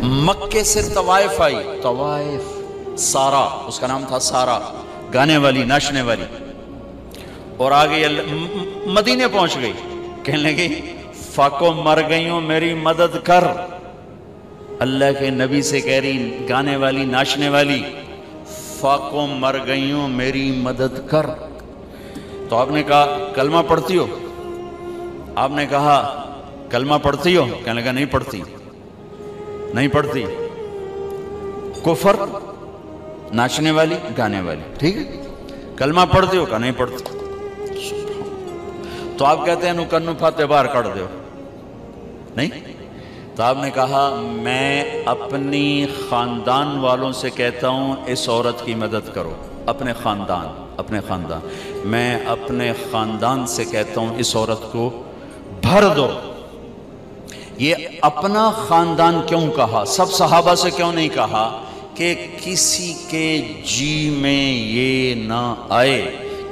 مکے سے طوائف آئی، طوائف، سارا اس کا نام تھا، سارا گانے والی ناچنے والی، اور آگے مدینے پہنچ گئی، کہنے لگی فاقو مر گئی ہوں میری مدد کر، اللہ کے نبی سے کہہ رہی گانے والی ناچنے والی، فاقو مر گئی ہوں میری مدد کر۔ تو آپ نے کہا کلمہ پڑھتی ہو؟ آپ نے کہا کلمہ پڑھتی ہو؟ کہنے لگا نہیں پڑھتی، نہیں پڑھتی۔ کفر، ناچنے والی گانے والی، ٹھیک ہے، کلمہ پڑھتی ہو؟ کہا نہیں پڑھتی۔ تو آپ کہتے ہیں نو کنو پھاتے باہر کر دیو، نہیں؟ تو آپ نے کہا میں اپنی خاندان والوں سے کہتا ہوں اس عورت کی مدد کرو، اپنے خاندان، میں اپنے خاندان سے کہتا ہوں اس عورت کو بھر دو۔ یہ اپنا خاندان کیوں کہا؟ سب صحابہ سے کیوں نہیں کہا کہ کسی کے جی میں یہ نہ آئے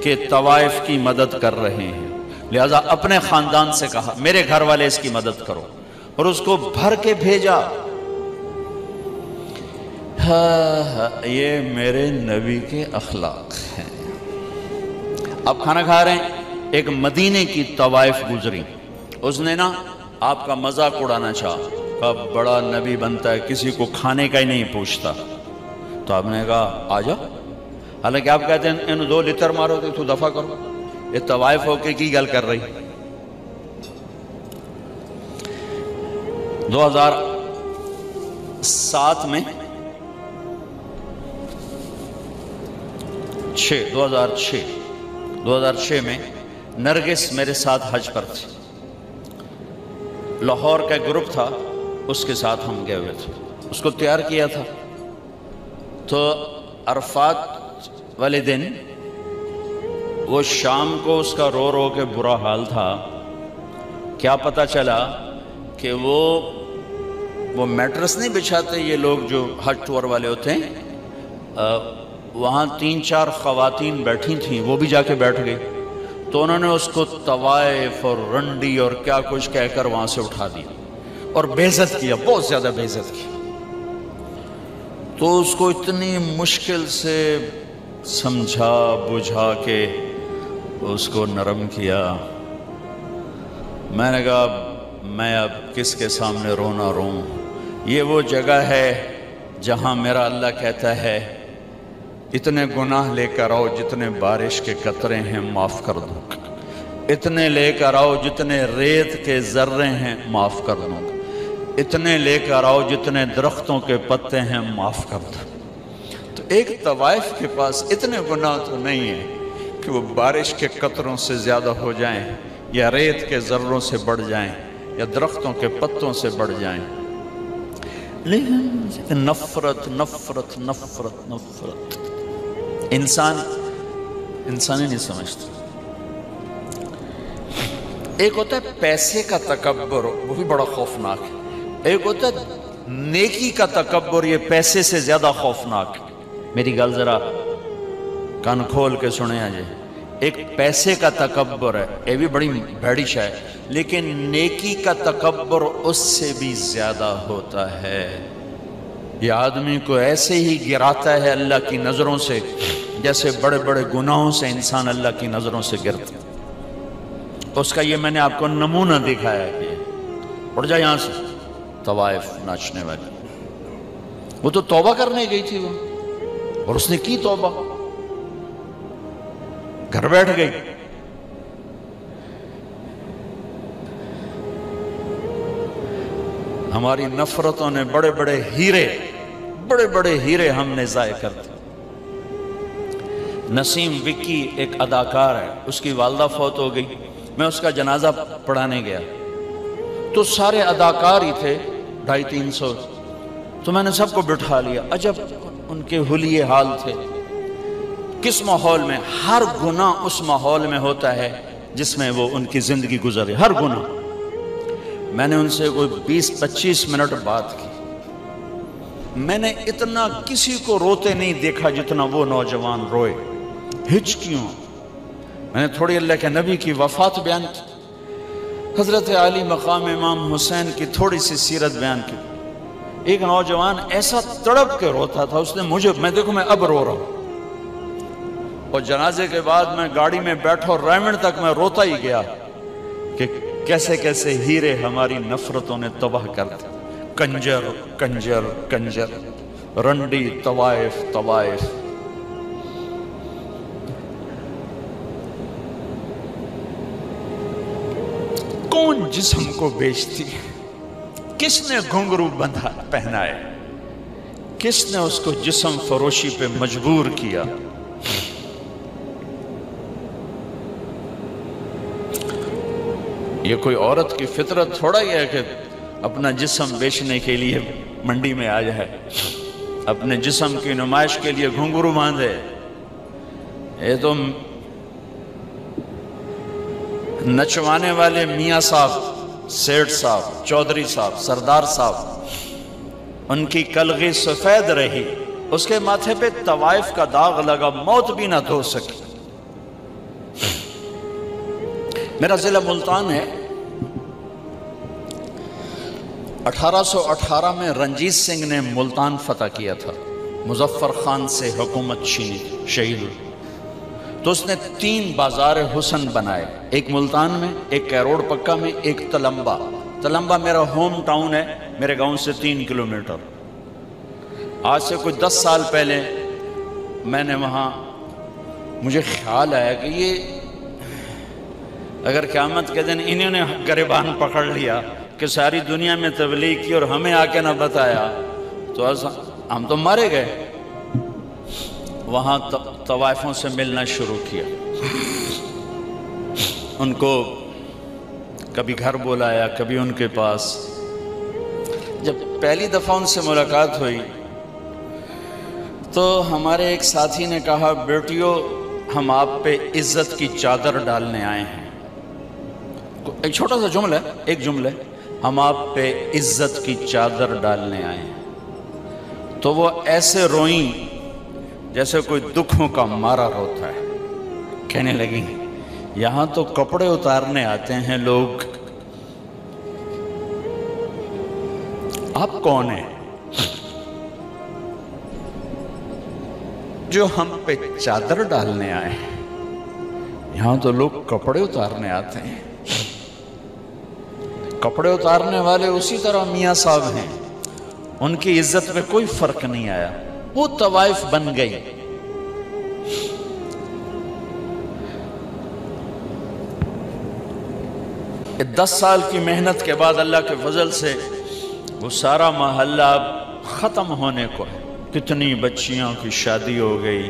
کہ طوائف کی مدد کر رہے ہیں، لہذا اپنے خاندان سے کہا میرے گھر والے اس کی مدد کرو، اور اس کو بھر کے بھیجا۔ یہ میرے نبی کے اخلاق ہیں۔ اب کھانا کھا رہے ہیں، ایک مدینے کی طوائف گزری، اس نے نا آپ کا مذاق اڑانا چاہا، کہا بڑا نبی بنتا ہے کسی کو کھانے کا ہی نہیں پوچھتا۔ تو آپ نے کہا آ جاؤ، حالانکہ آپ کہتے ہیں ان 2 لتر مارو تو دفع کرو، یہ طوائف ہو کے کی گل کر رہی۔ 2007 میں 2006 میں نرگس میرے ساتھ حج پر تھی، لاہور کا گروپ تھا، اس کے ساتھ ہم گئے ہوئے تھے، اس کو تیار کیا تھا۔ تو عرفات والے دن وہ شام کو اس کا رو رو کے برا حال تھا، کیا پتہ چلا کہ وہ میٹرس نہیں بچھاتے یہ لوگ جو حج ٹور والے ہوتے ہیں، وہاں 3-4 خواتین بیٹھی تھیں، وہ بھی جا کے بیٹھ گئی، تو انہوں نے اس کو طوائف اور رنڈی اور کیا کچھ کہہ کر وہاں سے اٹھا دیا اور بے عزت کیا، بہت زیادہ بے عزت کی۔ تو اس کو اتنی مشکل سے سمجھا بجھا کے اس کو نرم کیا۔ میں نے کہا میں اب کس کے سامنے رونا روں، یہ وہ جگہ ہے جہاں میرا اللہ کہتا ہے اتنے گناہ لے کر آؤ جتنے بارش کے قطرے ہیں معاف کر دوں گا، اتنے لے کر آؤ جتنے ریت کے ذرے ہیں معاف کر دوں گا، اتنے لے کر آؤ جتنے درختوں کے پتے ہیں معاف کر دوں۔ تو ایک طوائف کے پاس اتنے گناہ تو نہیں ہیں کہ وہ بارش کے قطروں سے زیادہ ہو جائیں، یا ریت کے ذروں سے بڑھ جائیں، یا درختوں کے پتوں سے بڑھ جائیں، لیکن نفرت نفرت نفرت نفرت انسان ہی نہیں سمجھتا۔ ایک ہوتا ہے پیسے کا تکبر، وہ بھی بڑا خوفناک ہے، ایک ہوتا ہے نیکی کا تکبر، یہ پیسے سے زیادہ خوفناک ہے۔ میری گل ذرا کان کھول کے سنیں آجے، ایک پیسے کا تکبر ہے، یہ بھی بڑی بھیڑی شے ہے، لیکن نیکی کا تکبر اس سے بھی زیادہ ہوتا ہے۔ یہ آدمی کو ایسے ہی گراتا ہے اللہ کی نظروں سے جیسے بڑے بڑے گناہوں سے انسان اللہ کی نظروں سے گرتا ہے۔ اس کا یہ میں نے آپ کو نمونہ دکھایا ہے کہ اٹھ جا یہاں سے، طوائف ناچنے والی، وہ تو توبہ کرنے گئی تھی وہ، اور اس نے کی توبہ، گھر بیٹھ گئی۔ ہماری نفرتوں نے بڑے بڑے ہیرے ہم نے ضائع کر دیے۔ نسیم وکی ایک اداکار ہے، اس کی والدہ فوت ہو گئی، میں اس کا جنازہ پڑھانے گیا تو سارے اداکار ہی تھے، 250-300، تو میں نے سب کو بٹھا لیا، عجب ان کے حلیے حال تھے۔ کس ماحول میں؟ ہر گناہ اس ماحول میں ہوتا ہے جس میں وہ ان کی زندگی گزرے، ہر گناہ۔ میں نے ان سے کوئی 20-25 منٹ بات کی، میں نے اتنا کسی کو روتے نہیں دیکھا جتنا وہ نوجوان روئے۔ ہچکیوں، میں نے تھوڑی اللہ کے نبی کی وفات بیان کی، حضرت علی مقام امام حسین کی تھوڑی سی سیرت بیان کی، ایک نوجوان ایسا تڑپ کے روتا تھا، اس نے مجھے، میں اب رو رہا ہوں، اور جنازے کے بعد میں گاڑی میں بیٹھا اور ریمنڈ تک میں روتا ہی گیا کہ کیسے کیسے ہیرے ہماری نفرتوں نے تباہ کر دیا، کنجر کنجر کنجر، رنڈی طوائف طوائف۔ کون جسم کو بیچتی، کس نے گھنگرو بندھا پہنائے، کس نے اس کو جسم فروشی پہ مجبور کیا؟ یہ کوئی عورت کی فطرت تھوڑا ہی ہے کہ اپنا جسم بیچنے کے لیے منڈی میں آ جائے، اپنے جسم کی نمائش کے لیے گھنگرو باندھے۔ یہ تو نچوانے والے میاں صاحب، سیٹھ صاحب، چودھری صاحب، سردار صاحب، ان کی کلغی سفید رہی، اس کے ماتھے پہ طوائف کا داغ لگا، موت بھی نہ دھو سکی۔ میرا ضلع ملتان ہے، 1818 میں رنجیت سنگھ نے ملتان فتح کیا تھا، مظفر خان سے حکومت چھینی، شہید ہوئی، تو اس نے 3 بازار حسن بنائے، ایک ملتان میں، ایک کیروڑ پکا میں، ایک تلمبا۔ تلمبا میرا ہوم ٹاؤن ہے، میرے گاؤں سے 3 کلومیٹر۔ آج سے کوئی 10 سال پہلے میں نے وہاں، مجھے خیال آیا کہ یہ اگر قیامت کے دن انہوں نے گریبان پکڑ لیا کہ ساری دنیا میں تبلیغ کی اور ہمیں آ کے نہ بتایا تو ہم تو مارے گئے۔ وہاں طوائفوں سے ملنا شروع کیا، ان کو کبھی گھر بلایا، کبھی ان کے پاس۔ جب پہلی دفعہ ان سے ملاقات ہوئی تو ہمارے ایک ساتھی نے کہا، بیٹیو ہم آپ پہ عزت کی چادر ڈالنے آئے ہیں۔ ایک چھوٹا سا جملہ ہے، ایک جملہ ہے، ہم آپ پہ عزت کی چادر ڈالنے آئے ہیں۔ تو وہ ایسے روئیں جیسے کوئی دکھوں کا مارا روتا ہے، کہنے لگی یہاں تو کپڑے اتارنے آتے ہیں لوگ، آپ کون ہیں جو ہم پہ چادر ڈالنے آئے ہیں؟ یہاں تو لوگ کپڑے اتارنے آتے ہیں۔ کپڑے اتارنے والے اسی طرح میاں صاحب ہیں، ان کی عزت میں کوئی فرق نہیں آیا، وہ طوائف بن گئی۔ 10 سال کی محنت کے بعد اللہ کے فضل سے وہ سارا محلہ اب ختم ہونے کو ہے۔ کتنی بچیاں کی شادی ہو گئی،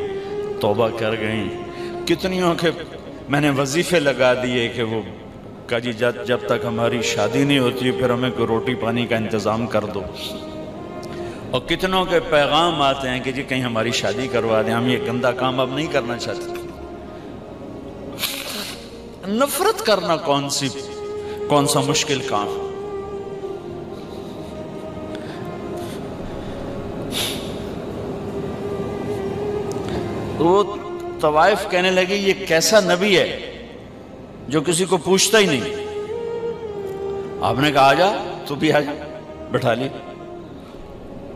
توبہ کر گئیں، کتنیوں کے میں نے وظیفے لگا دیے کہ وہ کہا جی جب تک ہماری شادی نہیں ہوتی پھر ہمیں کوئی روٹی پانی کا انتظام کر دو، اور کتنوں کے پیغام آتے ہیں کہ جی کہیں ہماری شادی کروا دیں، ہم یہ گندا کام اب نہیں کرنا چاہتے۔ نفرت کرنا کون سا مشکل کام؟ وہ طوائف کہنے لگی یہ کیسا نبی ہے جو کسی کو پوچھتا ہی نہیں؟ آپ نے کہا آجا، تو بھی آجا، بٹھا لی۔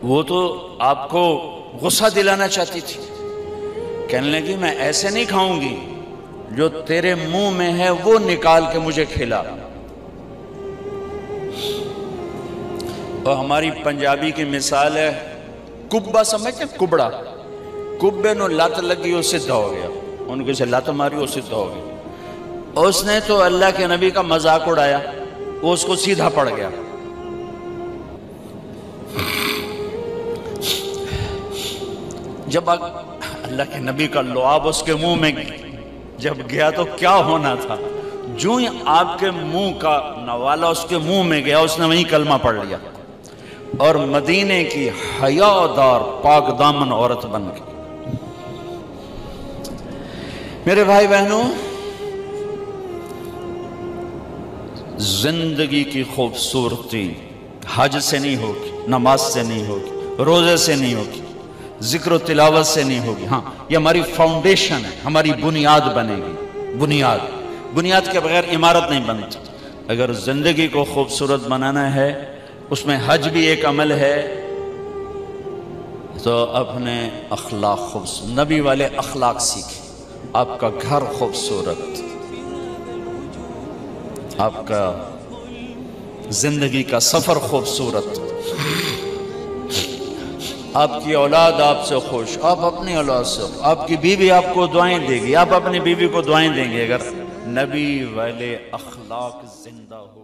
وہ تو آپ کو غصہ دلانا چاہتی تھی، کہنے لگی میں ایسے نہیں کھاؤں گی، جو تیرے منہ میں ہے وہ نکال کے مجھے کھلا۔ اور ہماری پنجابی کی مثال ہے، کبا سمجھتے ہیں؟ کبڑا، کبے نو لت لگی وہ سدھا ہو گیا، ان کو سے لت ماری وہ سدھا ہو گیا۔ اس نے تو اللہ کے نبی کا مذاق اڑایا، وہ اس کو سیدھا پڑ گیا۔ جب اللہ کے نبی کا لعاب اس کے منہ میں جب گیا تو کیا ہونا تھا؟ جو ہی آپ کے منہ کا نوالا اس کے منہ میں گیا، اس نے وہیں کلمہ پڑھ لیا اور مدینے کی حیادار پاک دامن عورت بن گئی۔ میرے بھائی بہنوں، زندگی کی خوبصورتی حج سے نہیں ہوگی، نماز سے نہیں ہوگی، روزے سے نہیں ہوگی، ذکر و تلاوت سے نہیں ہوگی۔ ہاں، یہ ہماری فاؤنڈیشن ہے، ہماری بنیاد بنے گی۔ بنیاد کے بغیر عمارت نہیں بنتی۔ اگر زندگی کو خوبصورت بنانا ہے، اس میں حج بھی ایک عمل ہے، تو اپنے اخلاق نبی والے اخلاق سیکھیں. آپ کا گھر خوبصورت، آپ کا زندگی کا سفر خوبصورت، آپ کی اولاد آپ سے خوش، آپ اپنی اولاد سے، آپ کی بیوی آپ کو دعائیں دے گی، آپ اپنی بیوی کو دعائیں دیں گے اگر نبی والے اخلاق زندہ ہو.